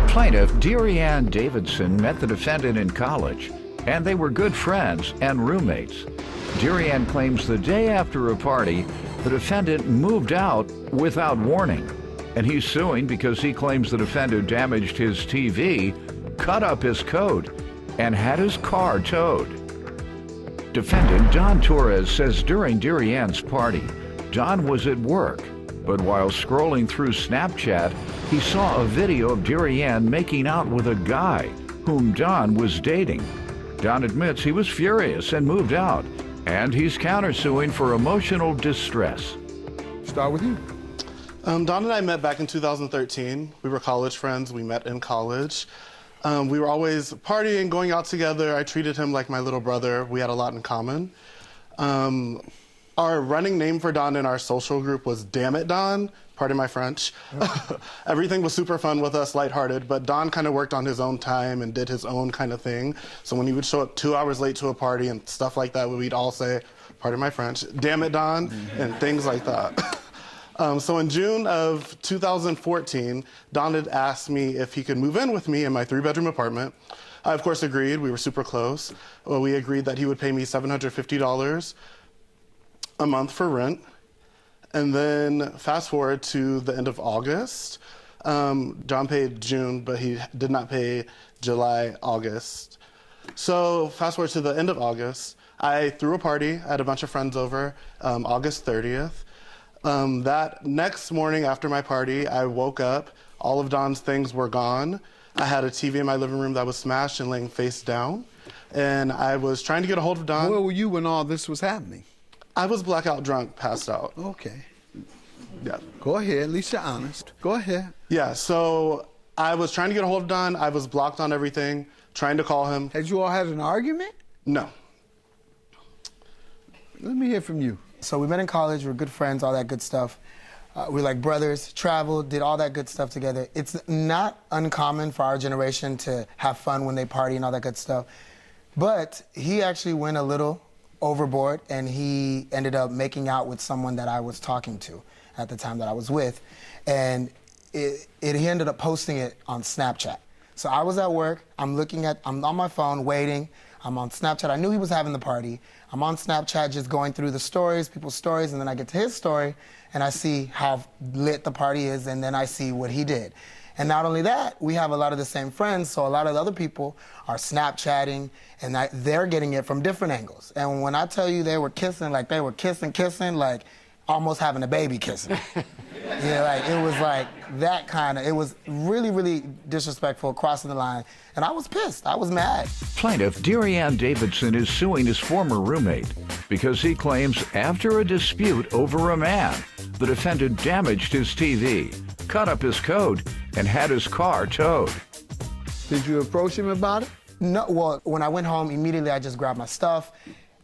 Plaintiff Dearianne Davidson met the defendant in college, and they were good friends and roommates. Dearianne claims the day after a party, the defendant moved out without warning, and he's suing because he claims the defendant damaged his TV, cut up his coat, and had his car towed. Defendant Don Torres says during Dearianne's party, Don was at work, but while scrolling through Snapchat, he saw a video of Dearianne making out with a guy whom Don was dating. Don admits he was furious and moved out, and he's countersuing for emotional distress. Start with you. Don and I met back in 2013. We were college friends. We met in college. We were always partying, going out together. I treated him like my little brother. We had a lot in common. Our running name for Don in our social group was Damn It Don, pardon my French. Everything was super fun with us, lighthearted, but Don kind of worked on his own time and did his own kind of thing. So when he would show up 2 hours late to a party and stuff like that, we'd all say, pardon my French, Damn It Don, and things like that. So in June of 2014, Don had asked me if he could move in with me in my 3-bedroom apartment. I, of course, agreed. We were super close. Well, we agreed that he would pay me $750 a month for rent. And then fast forward to the end of August. John paid June, but he did not pay July, August. So fast forward to the end of August, I threw a party. I had a bunch of friends over, August 30th. That next morning after my party, I woke up, all of Don's things were gone. I had a TV in my living room that was smashed and laying face down. And I was trying to get a hold of Don. Where were you when all this was happening? I was blackout drunk, passed out. Okay. Yeah. Go ahead, at least you're honest. Go ahead. Yeah, so I was trying to get a hold of Don. I was blocked on everything, trying to call him. Had you all had an argument? No. Let me hear from you. So we met in college, we were good friends, all that good stuff. We were like brothers, traveled, did all that good stuff together. It's not uncommon for our generation to have fun when they party and all that good stuff. But he actually went a little overboard, and he ended up making out with someone that I was talking to at the time that I was with. And he ended up posting it on Snapchat. So I was at work, I'm on my phone waiting, I'm on Snapchat. I knew he was having the party. I'm on Snapchat just going through the stories, people's stories, and then I get to his story, and I see how lit the party is, and then I see what he did. And not only that, we have a lot of the same friends, so a lot of the other people are Snapchatting, and they're getting it from different angles. And when I tell you they were kissing, like they were kissing, like almost having a baby kissing. Yeah, like it was like that kind of, it was really, really disrespectful, crossing the line. And I was pissed, I was mad. Plaintiff Dearianne Davidson is suing his former roommate because he claims after a dispute over a man, the defendant damaged his TV, cut up his coat, and had his car towed. Did you approach him about it? No, well, when I went home, immediately I just grabbed my stuff.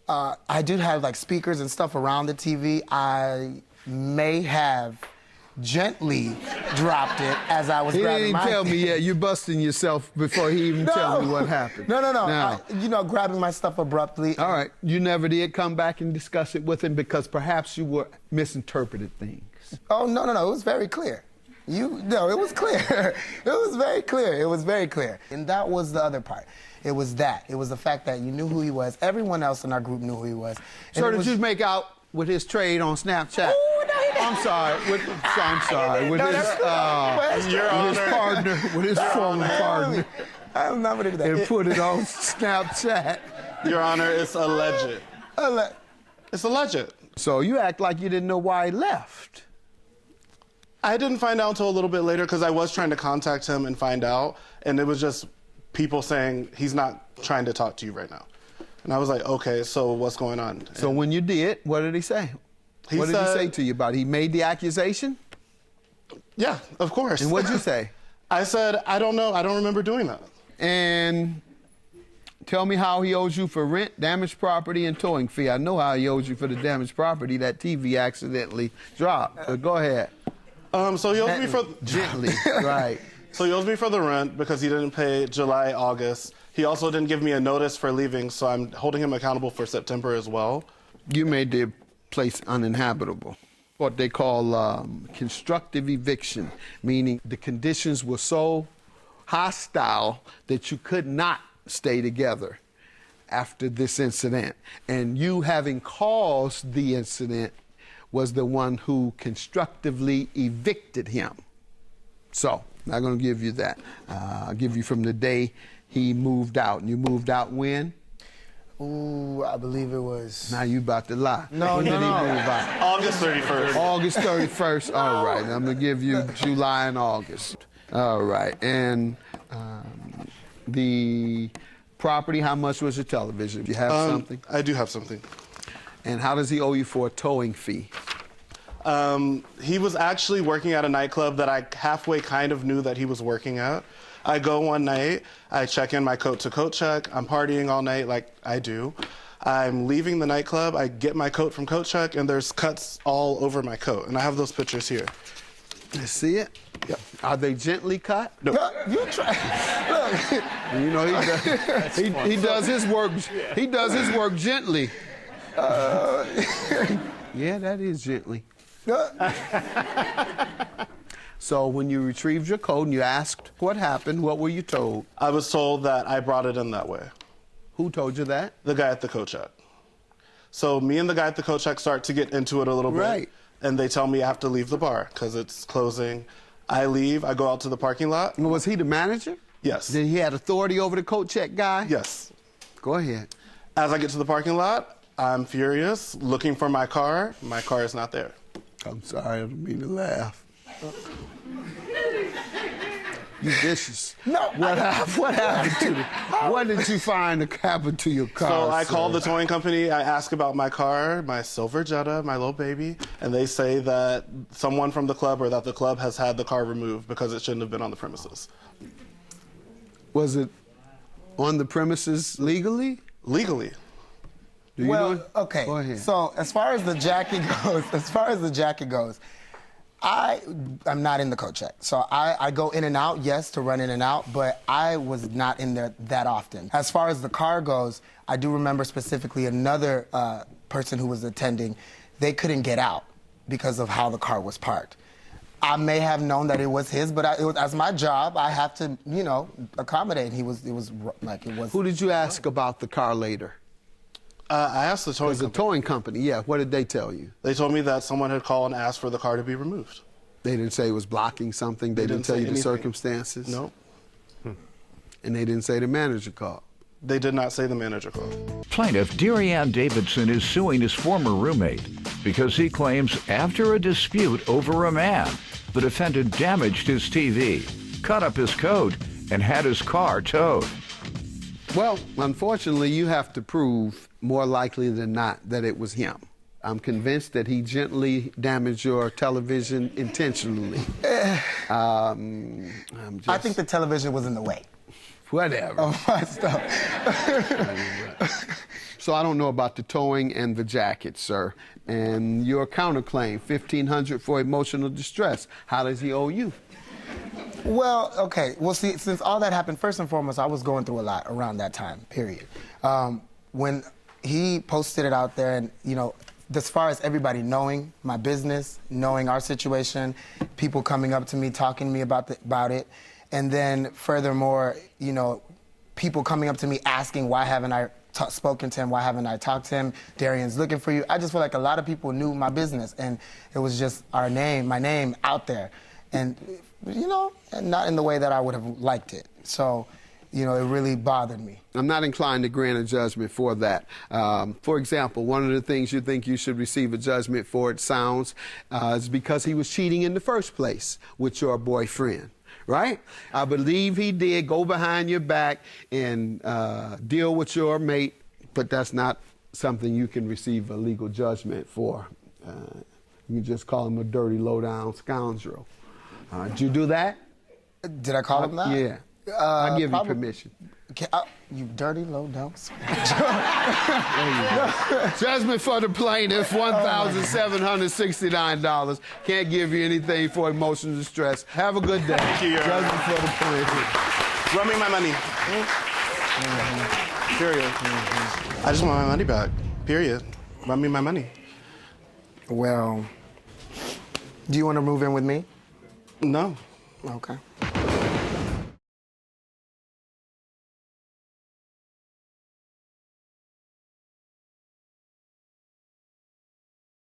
I did have like speakers and stuff around the TV. I may have gently dropped it as I was grabbing my... He didn't tell me yet. You're busting yourself before he even tell me what happened. No. Now, Grabbing my stuff abruptly. All right. You never did come back and discuss it with him because perhaps you were misinterpreted things. Oh, no. It was very clear. No, it was clear. It was very clear. It was very clear. And that was the other part. It was that. It was the fact that you knew who he was. Everyone else in our group knew who he was. And so did you make out with his trade on Snapchat? Oh, no, he didn't. I'm sorry. With his former partner. I'm not going to do that. And put it on Snapchat. Your Honor, it's alleged. It's alleged. So you act like you didn't know why he left. I didn't find out until a little bit later because I was trying to contact him and find out, and it was just people saying he's not trying to talk to you right now. And I was like, okay, so what's going on? So when you did, what did he say? What did he say to you about it? He made the accusation? Yeah, of course. And what'd you say? I said, I don't know. I don't remember doing that. And tell me how he owes you for rent, damaged property, and towing fee. I know how he owes you for the damaged property that TV accidentally dropped. But go ahead. So he owes me for... Gently, right. So he owes me for the rent because he didn't pay July, August. He also didn't give me a notice for leaving, so I'm holding him accountable for September as well. You made the place uninhabitable. What they call constructive eviction, meaning the conditions were so hostile that you could not stay together after this incident. And you, having caused the incident, was the one who constructively evicted him. So, I'm not going to give you that. I'll give you from the day he moved out. And you moved out when? Ooh, I believe it was... Now you about to lie. No, when no, did he no. move out? August 31st. August 31st. All right. I'm going to give you July and August. All right. And the property, how much was your television? Do you have something? I do have something. And how does he owe you for a towing fee? He was actually working at a nightclub that I halfway kind of knew that he was working at. I go one night, I check in my coat to coat check, I'm partying all night like I do. I'm leaving the nightclub, I get my coat from coat check, and there's cuts all over my coat. And I have those pictures here. You see it? Yep. Are they gently cut? No. You try. Look. You know, he does his work. He does his work gently. Yeah, that is gently. So when you retrieved your coat and you asked what happened, what were you told? I was told that I brought it in that way. Who told you that? The guy at the coat check. So me and the guy at the coat check start to get into it a little bit. Right. And they tell me I have to leave the bar because it's closing. I leave, I go out to the parking lot. Was he the manager? Yes. Did he had authority over the coat check guy? Yes. Go ahead. As I get to the parking lot, I'm furious, looking for my car. My car is not there. I'm sorry, I don't mean to laugh. You vicious. No. What happened to what did you find happened to your car? So I sir? called the towing company. I ask about my car, my silver Jetta, my little baby, and they say that someone from the club or that the club has had the car removed because it shouldn't have been on the premises. Was it on the premises legally? Legally. Do you Well, know? okay. Go ahead. So as far as the jacket goes, I'm not in the coat check. So I go in and out, yes, to run in and out, but I was not in there that often. As far as the car goes, I do remember specifically another person who was attending, they couldn't get out because of how the car was parked. I may have known that it was his, but it was, as my job, I have to, you know, accommodate. It was like it was. Who did you ask about the car later? I asked the It towing was a company. towing company, yeah. What did they tell you? They told me that someone had called and asked for the car to be removed. They didn't say it was blocking something? They didn't tell say you the anything. circumstances? Nope. And they didn't say the manager called? They did not say the manager called. Plaintiff Darianne Davidson is suing his former roommate because he claims after a dispute over a man, the defendant damaged his TV, cut up his coat, and had his car towed. Well, unfortunately, you have to prove more likely than not that it was him. I'm convinced that he gently damaged your television intentionally. I think the television was in the way Whatever. of my stuff. So I don't know about the towing and the jacket, sir. And your counterclaim, $1,500 for emotional distress. How does he owe you? Well, okay. Well, see, since all that happened, first and foremost, I was going through a lot around that time, period. When he posted it out there and, you know, as far as everybody knowing my business, knowing our situation, people coming up to me, talking to me about it, and then furthermore, you know, people coming up to me asking why haven't I spoken to him, why haven't I talked to him, Darian's looking for you. I just feel like a lot of people knew my business, and it was just my name out there. And, you know, and not in the way that I would have liked it. So, you know, it really bothered me. I'm not inclined to grant a judgment for that. For example, one of the things you think you should receive a judgment for, it sounds, is because he was cheating in the first place with your boyfriend, right? I believe he did go behind your back and deal with your mate, but that's not something you can receive a legal judgment for. You just call him a dirty, low-down scoundrel. Did you do that? Did I call him that? Yeah. I give you probably- permission. You dirty, low down. Judgment for the plaintiff, $1,769. Can't give you anything for emotional distress. Have a good day. Thank you, Your Honor. Judgment for the plaintiff. Run me my money. Period. I just want my money back. Period. Run me my money. Well, do you want to move in with me? No. Okay.